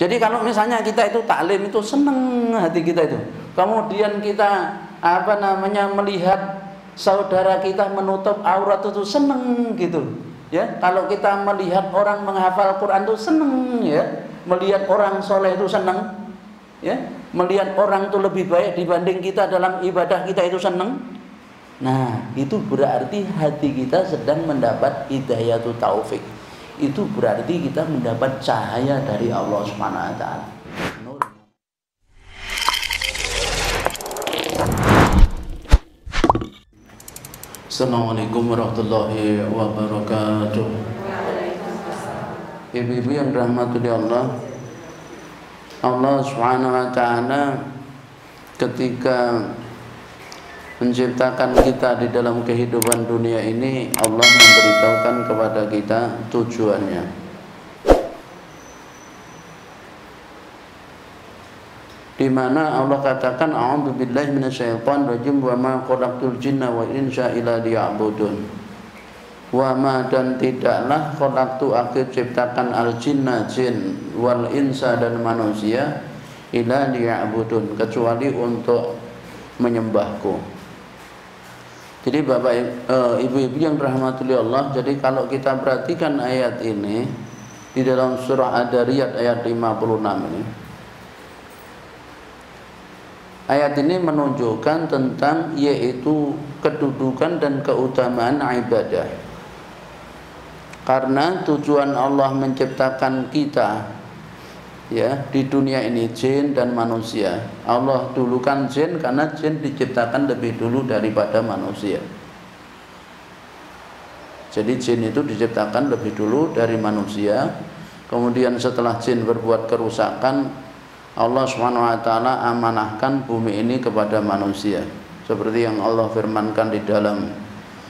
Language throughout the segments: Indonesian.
Jadi kalau misalnya kita itu taklim itu seneng hati kita itu. Kemudian kita melihat saudara kita menutup aurat itu seneng gitu. Ya, kalau kita melihat orang menghafal Quran itu seneng ya. Melihat orang soleh itu seneng. Ya, melihat orang itu lebih baik dibanding kita dalam ibadah kita itu seneng. Nah, itu berarti hati kita sedang mendapat hidayatul taufik. Itu berarti kita mendapat cahaya dari Allah Subhanahu wa taala. Assalamualaikum warahmatullahi wabarakatuh. Ibu-ibu yang dirahmati Allah, Allah Subhanahu wa taala ketika menciptakan kita di dalam kehidupan dunia ini, Allah memberitahukan kepada kita tujuannya. Di mana Allah katakan, a'udzubillahi minasyaitonir rajim, wa ma khalaqtul jinna wal insa illa liya'budun. Wa ma, dan tidaklah khalaqtu, aku ciptakan al jinna, jin, wal insa, dan manusia, illa liya'budun, kecuali untuk menyembahku. Jadi Bapak Ibu-ibu yang dirahmati Allah, jadi kalau kita perhatikan ayat ini di dalam surah Ad-Dariyat ayat 56 ini. Ayat ini menunjukkan tentang yaitu kedudukan dan keutamaan ibadah. Karena tujuan Allah menciptakan kita ya di dunia ini, jin dan manusia. Allah dulukan jin karena jin diciptakan lebih dulu daripada manusia. Jadi jin itu diciptakan lebih dulu dari manusia. Kemudian setelah jin berbuat kerusakan, Allah Subhanahu wa taala amanahkan bumi ini kepada manusia. Seperti yang Allah firmankan di dalam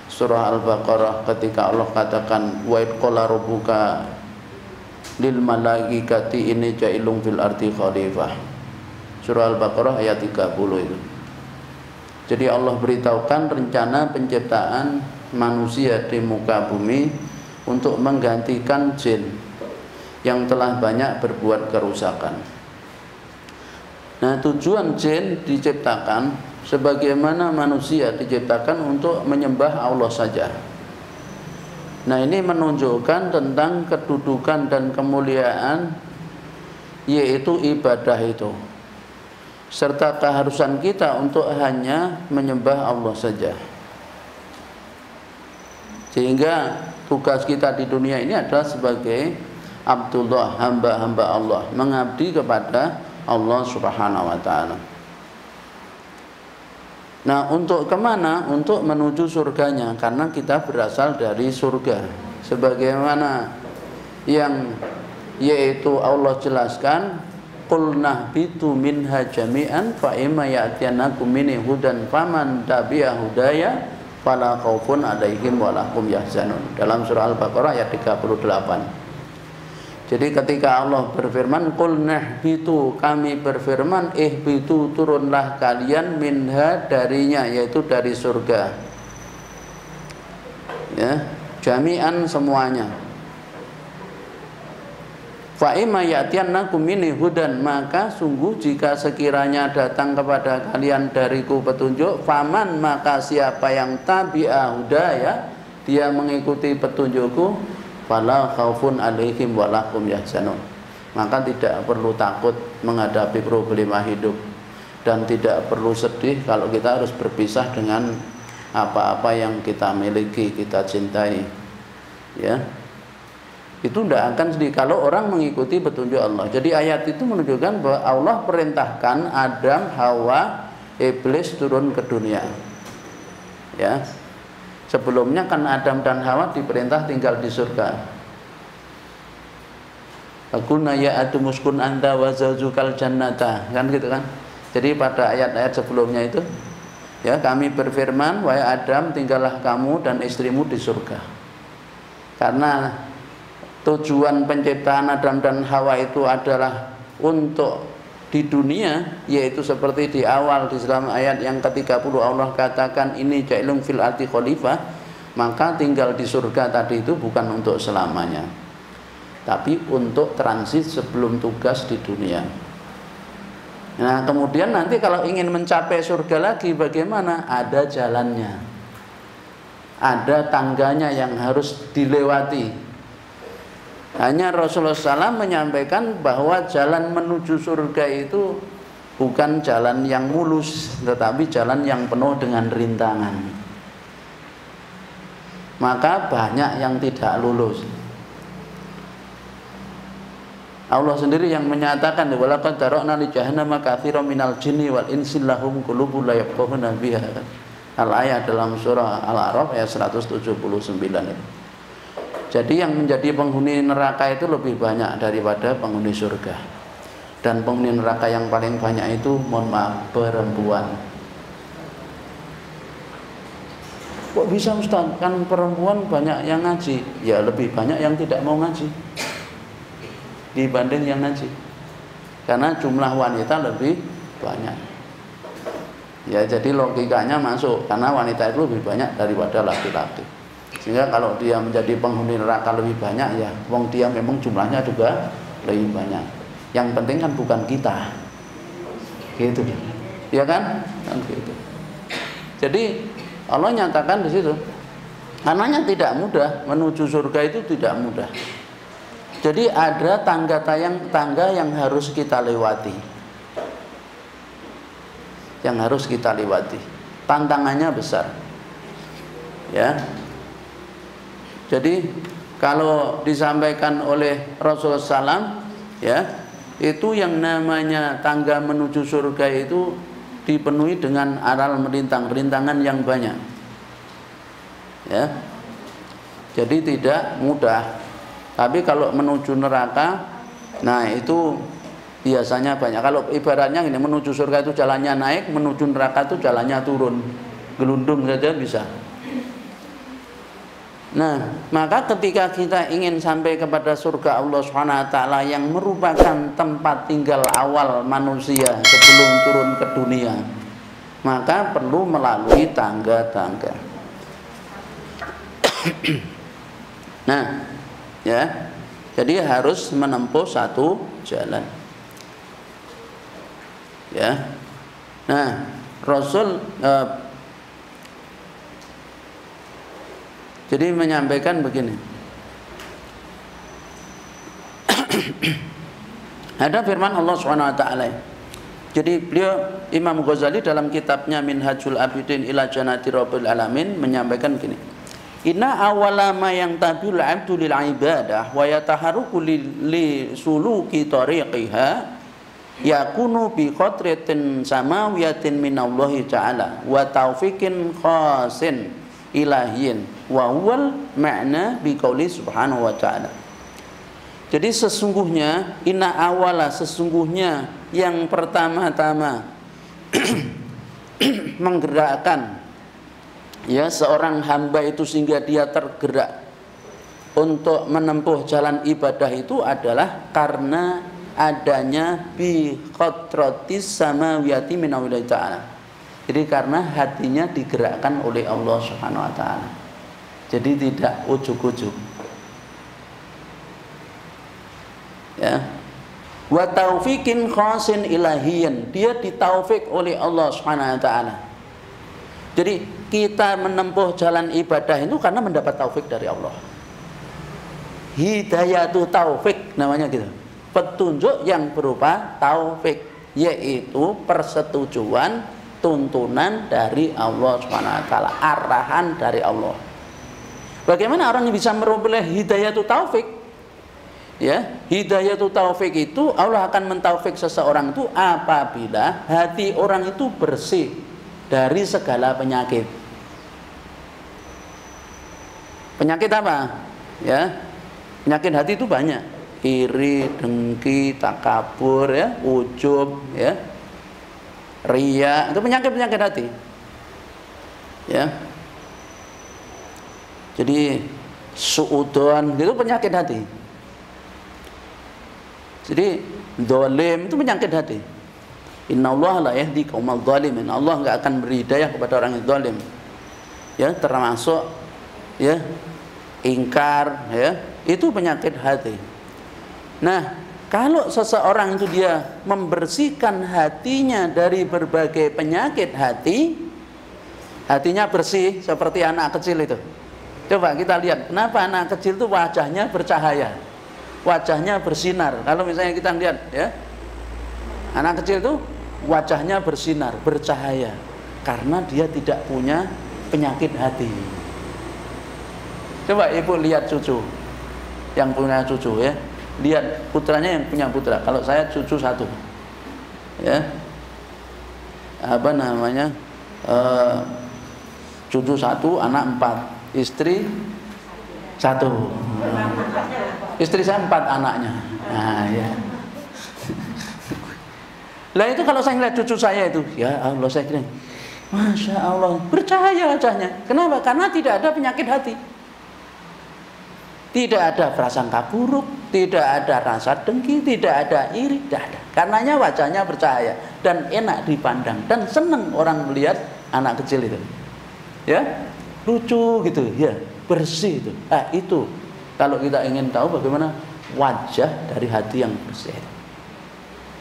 surah Al-Baqarah ketika Allah katakan, wa id qala rabbuka lil malaikati inni ja'ilun fil ardi khalifah. Surah Al-Baqarah ayat 30 itu. Jadi Allah beritahukan rencana penciptaan manusia di muka bumi untuk menggantikan jin yang telah banyak berbuat kerusakan. Nah, tujuan jin diciptakan sebagaimana manusia diciptakan untuk menyembah Allah saja. Nah, ini menunjukkan tentang kedudukan dan kemuliaan yaitu ibadah itu, serta keharusan kita untuk hanya menyembah Allah saja. Sehingga tugas kita di dunia ini adalah sebagai Abdullah, hamba-hamba Allah, mengabdi kepada Allah Subhanahu wa taala. Nah, untuk kemana? Untuk menuju surganya, karena kita berasal dari surga. Sebagaimana yang yaitu Allah jelaskan, qul nahbitu minha jami'an fa imma ya'tiyanakum minni hudan faman tabi'a hudaya fala khaufun 'alaihim wa lahum yahzanun. Dalam surah Al-Baqarah ayat 38. Jadi ketika Allah berfirman, qul nahbitu, kami berfirman, ihbitu, turunlah kalian, minha, darinya, yaitu dari surga. Ya, jami'an, semuanya. Fa imma ya'tiyannakum minni hudan, maka sungguh jika sekiranya datang kepada kalian dariku petunjuk, faman, maka siapa yang tabi'a hudaya, dia mengikuti petunjukku, fala khaufun 'alaihim wa lahum yahzanun, maka tidak perlu takut menghadapi problema hidup dan tidak perlu sedih kalau kita harus berpisah dengan apa-apa yang kita miliki, kita cintai. Ya, itu tidak akan sedih kalau orang mengikuti petunjuk Allah. Jadi ayat itu menunjukkan bahwa Allah perintahkan Adam, Hawa, iblis turun ke dunia. Ya, sebelumnya kan Adam dan Hawa diperintah tinggal di surga. Aquna ya atumuskun anta wa zawjukal jannata, kan gitu kan. Jadi pada ayat-ayat sebelumnya itu, ya, kami berfirman, wahai Adam, tinggallah kamu dan istrimu di surga. Karena tujuan penciptaan Adam dan Hawa itu adalah untuk di dunia, yaitu seperti di awal di dalam ayat yang ke-30 Allah katakan ini ja'ilun fil ardi khalifah, maka tinggal di surga tadi itu bukan untuk selamanya. tapi untuk transit sebelum tugas di dunia. Nah, kemudian nanti kalau ingin mencapai surga lagi bagaimana? Ada jalannya, ada tangganya yang harus dilewati. Hanya Rasulullah SAW menyampaikan bahwa jalan menuju surga itu bukan jalan yang mulus, tetapi jalan yang penuh dengan rintangan. Maka banyak yang tidak lulus. Allah sendiri yang menyatakan, walaqad dara'na li jahannama katsiran minal jinni wal insi lahum qulubun la yafqahuna biha. Al-ayat dalam surah Al-A'raf ayat 179 itu. Jadi yang menjadi penghuni neraka itu lebih banyak daripada penghuni surga. Dan penghuni neraka yang paling banyak itu, mohon maaf, perempuan. Kok bisa Ustaz? Kan perempuan banyak yang ngaji. Ya lebih banyak yang tidak mau ngaji dibanding yang ngaji. Karena jumlah wanita lebih banyak. Ya jadi logikanya masuk, karena wanita itu lebih banyak daripada laki-laki. Sehingga kalau dia menjadi penghuni neraka lebih banyak, ya wong dia memang jumlahnya juga lebih banyak. Yang penting kan bukan kita. Gitu. Ya kan? Kan gitu. Jadi Allah nyatakan di situ, karenanya tidak mudah menuju surga, itu tidak mudah. Jadi ada tangga yang harus kita lewati, yang harus kita lewati. Tantangannya besar, ya. Jadi kalau disampaikan oleh Rasulullah SAW, ya, itu yang namanya tangga menuju surga itu dipenuhi dengan aral melintang, rintangan yang banyak, ya. Jadi tidak mudah. Tapi kalau menuju neraka, nah itu biasanya banyak. Kalau ibaratnya ini, menuju surga itu jalannya naik, menuju neraka itu jalannya turun, gelundung saja bisa. Nah, maka ketika kita ingin sampai kepada surga Allah SWT yang merupakan tempat tinggal awal manusia sebelum turun ke dunia, maka perlu melalui tangga-tangga. Nah, ya, jadi harus menempuh satu jalan. Ya, nah Rasul jadi menyampaikan begini. Ada firman Allah SWT. Jadi beliau Imam Ghazali dalam kitabnya Minhajul Abidin ila Jannati Rabbil Alamin menyampaikan gini. Inna awwala ma yang tabiul abdu lil ibadah wa yataharuku li suluki tariqiha yakunu bi qatratin samawiyatin minallahi ta'ala wa taufiqin khasin ilahiyin wa huwal ma'na bi qauli subhanahu wa ta'ala. Jadi sesungguhnya inna awala, sesungguhnya yang pertama-tama menggerakkan, ya, seorang hamba itu sehingga dia tergerak untuk menempuh jalan ibadah itu adalah karena adanya bi qatratis samawiyati minallahi ta'ala. Jadi karena hatinya digerakkan oleh Allah Subhanahu wa taala. Jadi tidak ujug-ujug. Ya. Wa taufiqin khasin ilahiyan, dia ditaufik oleh Allah Subhanahu wa taala. Jadi kita menempuh jalan ibadah itu karena mendapat taufik dari Allah. Hidayatu taufik namanya gitu. Petunjuk yang berupa taufik, yaitu persetujuan, tuntunan dari Allah Subhanahu wa taala, arahan dari Allah. Bagaimana orang yang bisa memperoleh hidayatu taufik? Ya, hidayatu taufik itu Allah akan mentaufik seseorang itu apabila hati orang itu bersih dari segala penyakit. Penyakit apa? Ya, penyakit hati itu banyak. Iri, dengki, takabur, ya, ujub, ya, riya, itu penyakit-penyakit hati. Ya. Jadi suudon itu penyakit hati. Jadi dolim itu penyakit hati. Innallaha la yahdi qaumal zalimin. Allah enggak akan beri hidayah kepada orang yang zalim. Ya, termasuk ya ingkar, ya, itu penyakit hati. Nah, kalau seseorang itu dia membersihkan hatinya dari berbagai penyakit hati, hatinya bersih seperti anak kecil itu. Coba kita lihat, kenapa anak kecil itu wajahnya bercahaya, wajahnya bersinar. Kalau misalnya kita lihat ya, anak kecil itu wajahnya bersinar, bercahaya, karena dia tidak punya penyakit hati. Coba ibu lihat cucu yang punya cucu ya, lihat putranya yang punya putra. Kalau saya cucu satu ya, apa namanya, cucu satu, anak 4, istri 1. Istri saya 4 anaknya. Nah ya. Lah itu kalau saya lihat cucu saya itu, ya Allah, saya kira, Masya Allah, bercahaya wajahnya. Kenapa? Karena tidak ada penyakit hati, tidak ada prasangka buruk, tidak ada rasa dengki, tidak ada iri, tidak ada. Karenanya wajahnya bercahaya dan enak dipandang dan senang orang melihat anak kecil itu. Ya, lucu gitu, ya, bersih itu. Itu kalau kita ingin tahu bagaimana wajah dari hati yang bersih,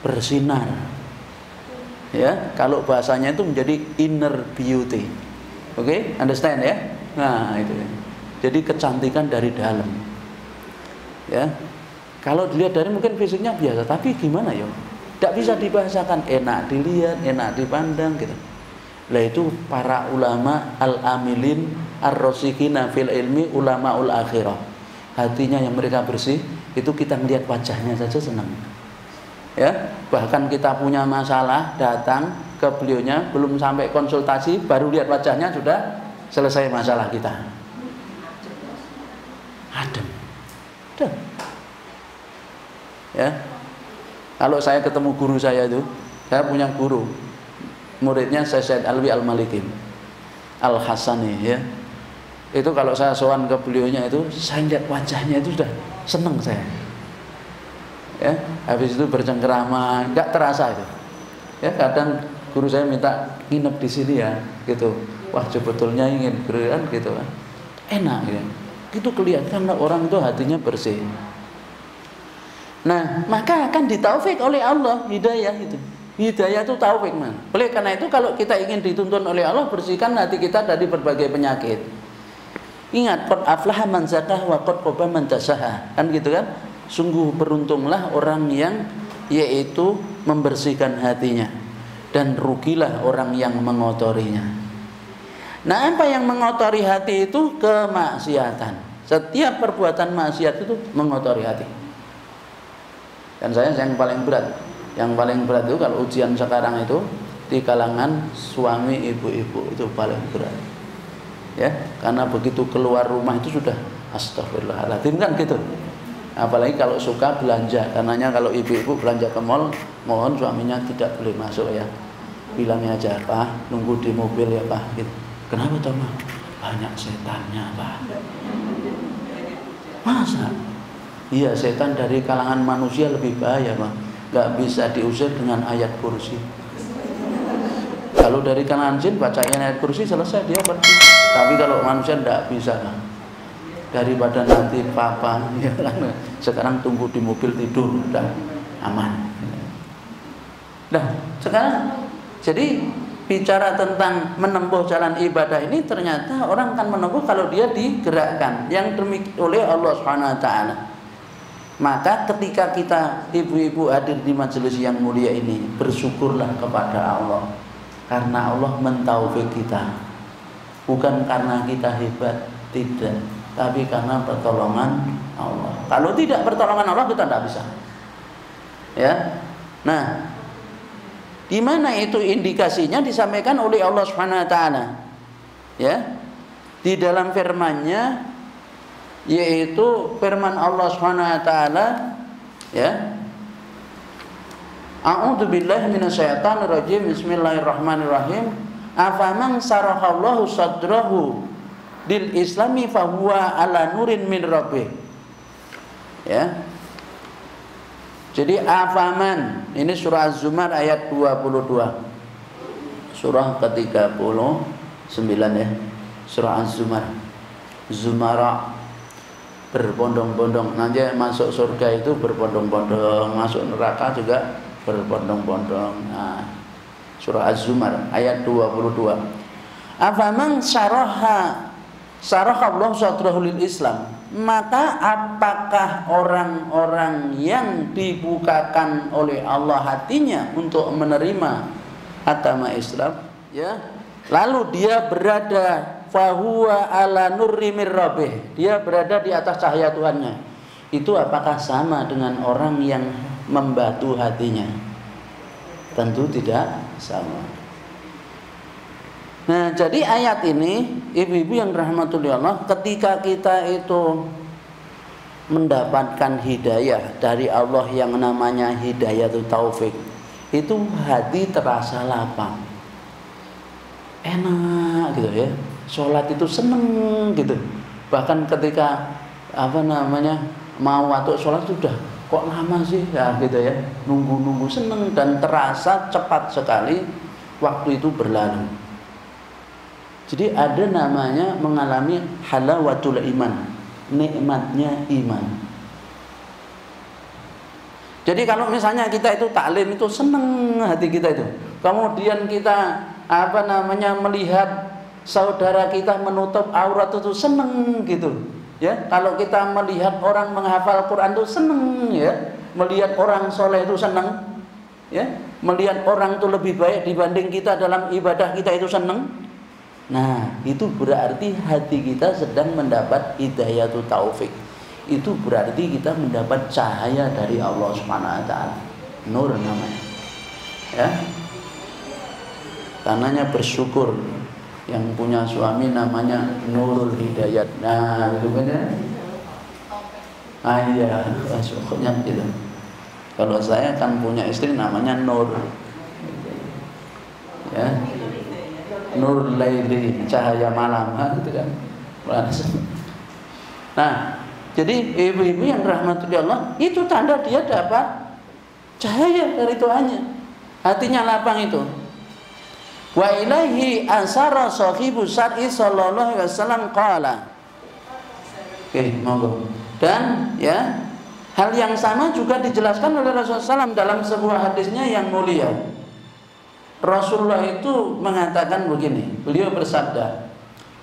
bersinar. Ya, kalau bahasanya itu menjadi inner beauty. Oke, understand ya? Nah, itu. Jadi kecantikan dari dalam. Ya. Kalau dilihat dari mungkin fisiknya biasa, tapi gimana ya? Tidak bisa dibahasakan, enak dilihat, enak dipandang gitu. Lah itu para ulama al-amilin ar-rasikhina fil ilmi ulamaul akhirah. Hatinya yang mereka bersih, itu kita melihat wajahnya saja senang. Ya, bahkan kita punya masalah datang ke beliaunya, belum sampai konsultasi baru lihat wajahnya sudah selesai masalah kita. Adem. Ya. Kalau saya ketemu guru saya itu, saya punya guru, muridnya Syekh Alwi Al-Maliki Al-Hasani ya. Itu kalau saya sowan ke beliaunya itu, saya lihat wajahnya itu sudah senang saya. Ya, habis itu bercengkerama, nggak terasa itu. Ya, kadang guru saya minta nginep di sini ya, gitu. Wah, sebetulnya ingin beneran gitu kan. Enak ya. Itu kelihatan orang itu hatinya bersih. Nah, maka akan ditaufik oleh Allah hidayah itu. Hidayah itu taufik, man. Oleh karena itu kalau kita ingin dituntun oleh Allah, bersihkan hati kita dari berbagai penyakit. Ingat, qad aflaha man zakah wa qad khaba man dassaha. Kan gitu kan? Sungguh beruntunglah orang yang yaitu membersihkan hatinya, dan rugilah orang yang mengotorinya. Nah, apa yang mengotori hati itu? Kemaksiatan. Setiap perbuatan maksiat itu mengotori hati. Dan saya yang paling berat itu kalau ujian sekarang itu di kalangan suami ibu-ibu itu paling berat. Ya, karena begitu keluar rumah itu sudah astagfirullahaladzim kan gitu. Apalagi kalau suka belanja, karenanya kalau ibu-ibu belanja ke mall, mohon suaminya tidak boleh masuk ya. Bilangnya aja, Pak, nunggu di mobil ya Pak. Gitu. Kenapa toh, Ma? Banyak setannya, Pak. Masa? Iya, setan dari kalangan manusia lebih bahaya, Pak. Gak bisa diusir dengan ayat kursi. Kalau dari kalangan jin bacain ayat kursi selesai dia pergi. Tapi kalau manusia tidak bisa, Pak. Daripada nanti papa ya kan, sekarang tunggu di mobil tidur udah aman. Nah, sekarang jadi bicara tentang menempuh jalan ibadah ini, ternyata orang akan menempuh kalau dia digerakkan yang demikian oleh Allah Subhanahu wa taala. Maka ketika kita ibu-ibu hadir di majelis yang mulia ini, bersyukurlah kepada Allah karena Allah mentaufik kita. Bukan karena kita hebat, tidak, tapi karena pertolongan Allah. Kalau tidak pertolongan Allah, kita tidak bisa. Ya. Nah, di mana itu indikasinya? Disampaikan oleh Allah Subhanahu wa taala. Ya. Di dalam firman-Nya, yaitu firman Allah Subhanahu wa taala, ya. A'udzu billahi minasyaitonir rajim. Bismillahirrahmanirrahim. Afaman sarahallahu sadrahu lil islami fahuwa ala nurin min rabbih. Ya. Jadi afaman, ini surah Az-Zumar ayat 22. Surah ke-39 ya. Surah Az-Zumar. Zumara. berbondong-bondong. Nanti masuk surga itu berbondong-bondong, masuk neraka juga berbondong-bondong. Nah, surah Az-Zumar ayat 22. Afaman syaraha Allah sadrahu lil Islam, maka apakah orang-orang yang dibukakan oleh Allah hatinya untuk menerima agama Islam, ya, lalu dia berada fahuwa ala nurri mir rabbih, dia berada di atas cahaya Tuhannya, itu apakah sama dengan orang yang membatu hatinya? Tentu tidak sama. Nah, jadi ayat ini, ibu-ibu yang rahmatullahi Allah, ketika kita itu mendapatkan hidayah dari Allah yang namanya hidayatul taufik, itu hati terasa lapang, enak gitu ya. Sholat itu seneng gitu. Bahkan ketika mau waktu sholat sudah kok lama sih ya gitu ya, nunggu seneng, dan terasa cepat sekali waktu itu berlalu. Jadi ada namanya mengalami halawatul iman, nikmatnya iman. Jadi kalau misalnya kita itu taklim itu seneng hati kita itu, kemudian kita melihat saudara kita menutup aurat itu seneng gitu ya. Kalau kita melihat orang menghafal Quran itu seneng ya, melihat orang soleh itu seneng ya, melihat orang itu lebih baik dibanding kita dalam ibadah kita itu seneng. Nah, itu berarti hati kita sedang mendapat hidayatul taufik. Itu berarti kita mendapat cahaya dari Allah Subhanahu wa taala. Nur namanya. Ya. Karenanya bersyukur yang punya suami namanya Nurul Hidayat. Nah, itu benar. Iya, syukurnya gitu. Kalau saya kan punya istri namanya Nur. Ya. Nur laili, cahaya malam, gitu kan. Nah, jadi ibu-ibu yang rahmatullahi Allah, itu tanda dia dapat cahaya dari Tuhannya. Hatinya lapang itu. Wa ilaihi asara sahibu syar'i sallallahu alaihi wasallam qala. Oke, monggo. Dan ya, hal yang sama juga dijelaskan oleh Rasulullah SAW dalam sebuah hadisnya yang mulia. Rasulullah itu mengatakan begini, beliau bersabda,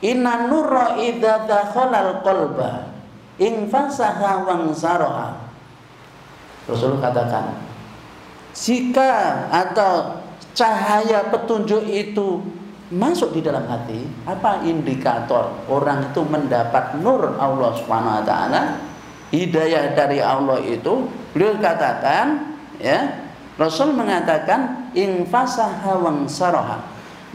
inna nurra idza dakhalal qalba infasaha wansaraha. Rasulullah katakan, jika atau cahaya petunjuk itu masuk di dalam hati, apa indikator orang itu mendapat nur Allah Subhanahu wa taala, hidayah dari Allah itu? Beliau katakan, ya, Rasul mengatakan infasaha wansaraha,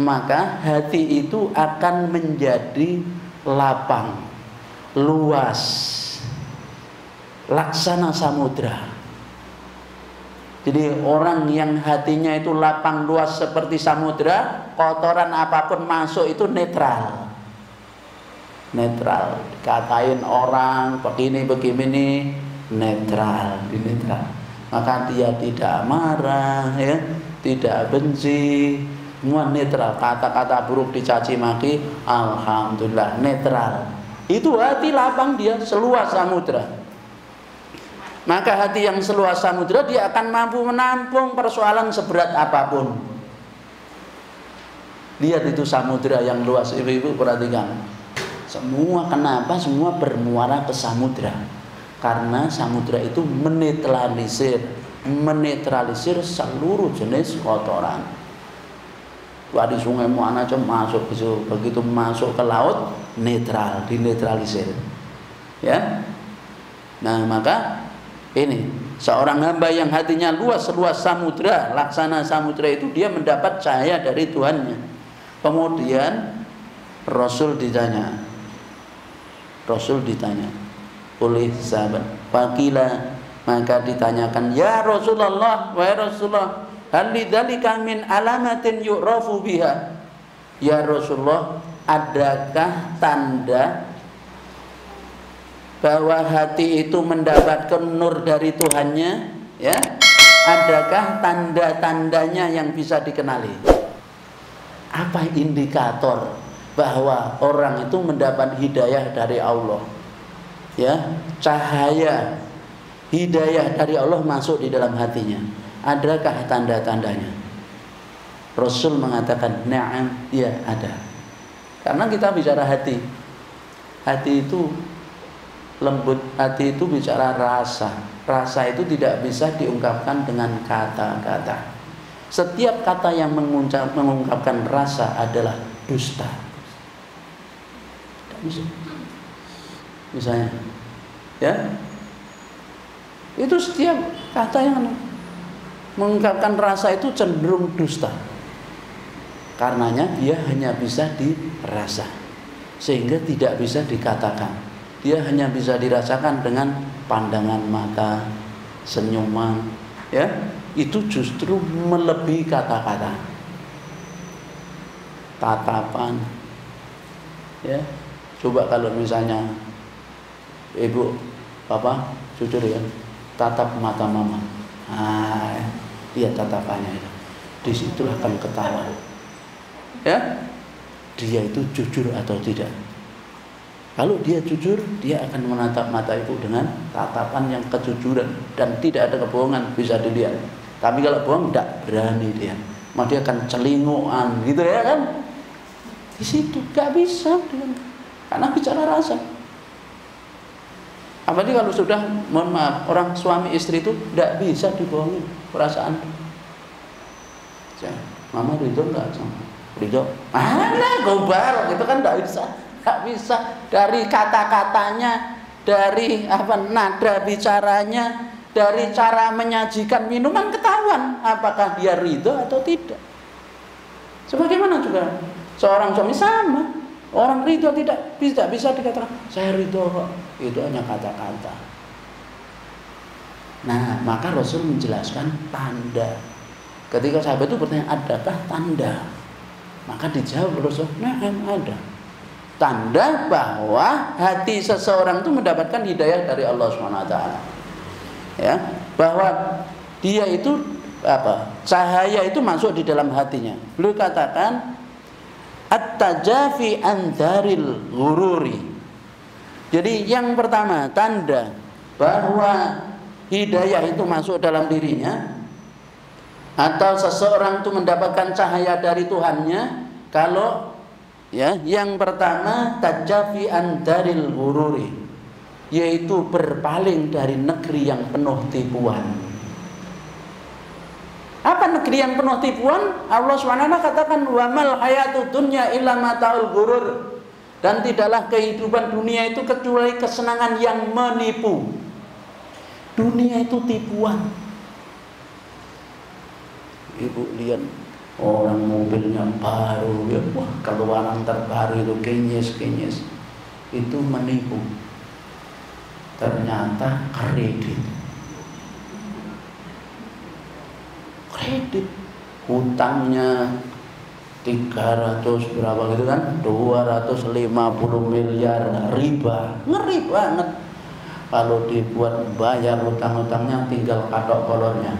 maka hati itu akan menjadi lapang, luas, laksana samudra. Jadi orang yang hatinya itu lapang luas seperti samudra, kotoran apapun masuk itu netral. Netral. Katain orang begini netral, netral. Maka dia tidak marah ya, tidak benci, semua netral. Kata-kata buruk dicaci maki, alhamdulillah netral. Itu hati lapang dia, seluas samudra. Maka hati yang seluas samudra, dia akan mampu menampung persoalan seberat apapun. Lihat itu samudra yang luas, ibu-ibu perhatikan. Semua kenapa? Semua bermuara ke samudra. Karena samudra itu menetralisir seluruh jenis kotoran. Di sungai mana aja masuk, begitu masuk ke laut netral, dinetralisir. Ya. Nah, maka ini seorang hamba yang hatinya luas seluas samudra, laksana samudra itu, dia mendapat cahaya dari Tuhannya. Kemudian Rasul ditanya oleh sahabat, Fakila, maka ditanyakan, ya Rasulullah, wahai Rasulullah, hal lidzalika min alamatin yu'rafu biha. Ya Rasulullah, adakah tanda bahwa hati itu mendapatkan nur dari Tuhannya, ya? Adakah tanda-tandanya yang bisa dikenali? Apa indikator bahwa orang itu mendapat hidayah dari Allah? ya, cahaya hidayah dari Allah masuk di dalam hatinya. Adakah tanda-tandanya? Rasul mengatakan, na'am, ya ada. Karena kita bicara hati. Hati itu lembut, hati itu bicara rasa. Rasa itu tidak bisa diungkapkan dengan kata-kata. Setiap kata yang mengungkapkan rasa adalah dusta. Tidak bisa. Misalnya, ya, itu setiap kata yang mengungkapkan rasa itu cenderung dusta. Karenanya dia hanya bisa dirasa, sehingga tidak bisa dikatakan. Dia hanya bisa dirasakan dengan pandangan mata, senyuman, ya. Itu justru melebihi kata-kata. Tatapan, ya. Coba kalau misalnya ibu, bapak, jujur ya, tatap mata mama. Nah, lihat tatapannya itu. Disitulah akan ketahuan, ya, dia itu jujur atau tidak. Kalau dia jujur, dia akan menatap mata ibu dengan tatapan yang kejujuran dan tidak ada kebohongan, bisa dilihat. Tapi kalau bohong, tidak berani dia. Maka dia akan celinguan, gitu ya kan? Di situ gak bisa dia, karena bicara rasa. Apalagi kalau sudah, mohon maaf, orang suami istri itu tidak bisa dibohongi perasaan. Mama ridho enggak sama? Ridho? Mana gobal, gitu kan tidak bisa. Tidak bisa. Dari kata-katanya, dari nada bicaranya, dari cara menyajikan minuman ketahuan apakah dia ridho atau tidak. Sebagaimana juga seorang suami sama, orang ridho tidak bisa dikatakan saya ridho kok. Itu hanya kata-kata. Nah, maka Rasul menjelaskan tanda. Ketika sahabat itu bertanya, adakah tanda? Maka dijawab Rasul, nah ada. Tanda bahwa hati seseorang itu mendapatkan hidayah dari Allah SWT. Ya, bahwa dia itu cahaya itu masuk di dalam hatinya. Beliau katakan at-tajafi andaril ghururi. Jadi yang pertama tanda bahwa hidayah itu masuk dalam dirinya atau seseorang itu mendapatkan cahaya dari Tuhannya, kalau ya, yang pertama tajafi andaril ghururi, yaitu berpaling dari negeri yang penuh tipuan. Apa negeri yang penuh tipuan? Allah SWT katakan wamal hayatud dunya illa mataul ghurur, dan tidaklah kehidupan dunia itu kecuali kesenangan yang menipu. Dunia itu tipuan. Ibu lihat orang mobilnya baru, ya, wah keluaran terbaru itu kenyes, itu menipu. Ternyata kredit hutangnya 300 berapa gitu kan, 250 miliar, riba, ngeri banget. Kalau dibuat bayar hutang-hutangnya tinggal katok kolornya.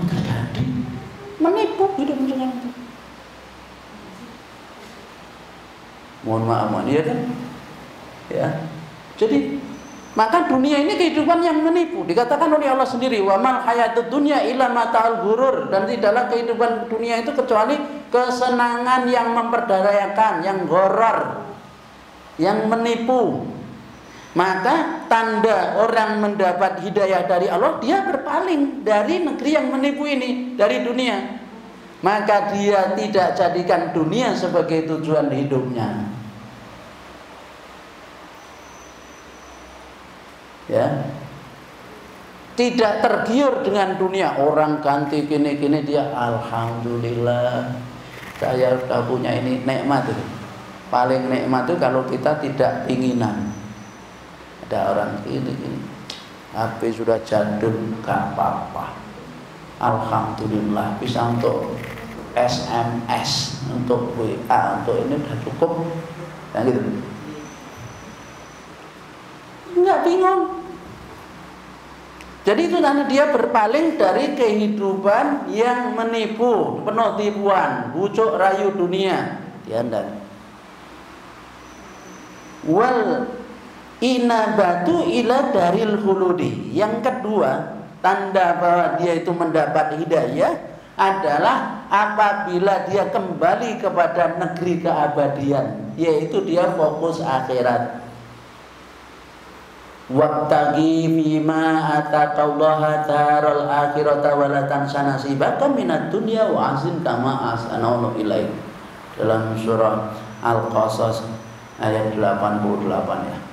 Terjadi menipu hidup sekarang. Mohon maaf, ya kan? Ya. Jadi maka dunia ini kehidupan yang menipu. Dikatakan oleh Allah sendiri, wa mal hayatud dunya illa mata'ul ghurur, dan tidaklah kehidupan dunia itu kecuali kesenangan yang memperdayakan, yang gharar, yang menipu. Maka tanda orang mendapat hidayah dari Allah, dia berpaling dari negeri yang menipu ini, dari dunia. Maka dia tidak jadikan dunia sebagai tujuan hidupnya. Ya, tidak tergiur dengan dunia. Orang ganti kini dia alhamdulillah, saya sudah punya ini, nikmat itu. Paling nikmat itu kalau kita tidak inginan. Ada orang ini HP sudah jadul, gak apa-apa, alhamdulillah bisa untuk SMS, untuk WA, untuk ini udah cukup, yang gitu. Enggak bingung. Jadi itu karena dia berpaling dari kehidupan yang menipu, penuh tipuan, bujuk rayu dunia. Dia enggak. Wal inabatu ila daril khuludi. Yang kedua, tanda bahwa dia itu mendapat hidayah adalah apabila dia kembali kepada negeri keabadian, yaitu dia fokus akhirat. Wabtaghi fima ataqallaha daral akhirata wa la tansa nasibaka minad dunya wa ahsin kama ahsana ilaik. Dalam surah Al-Qasas ayat 88 ya.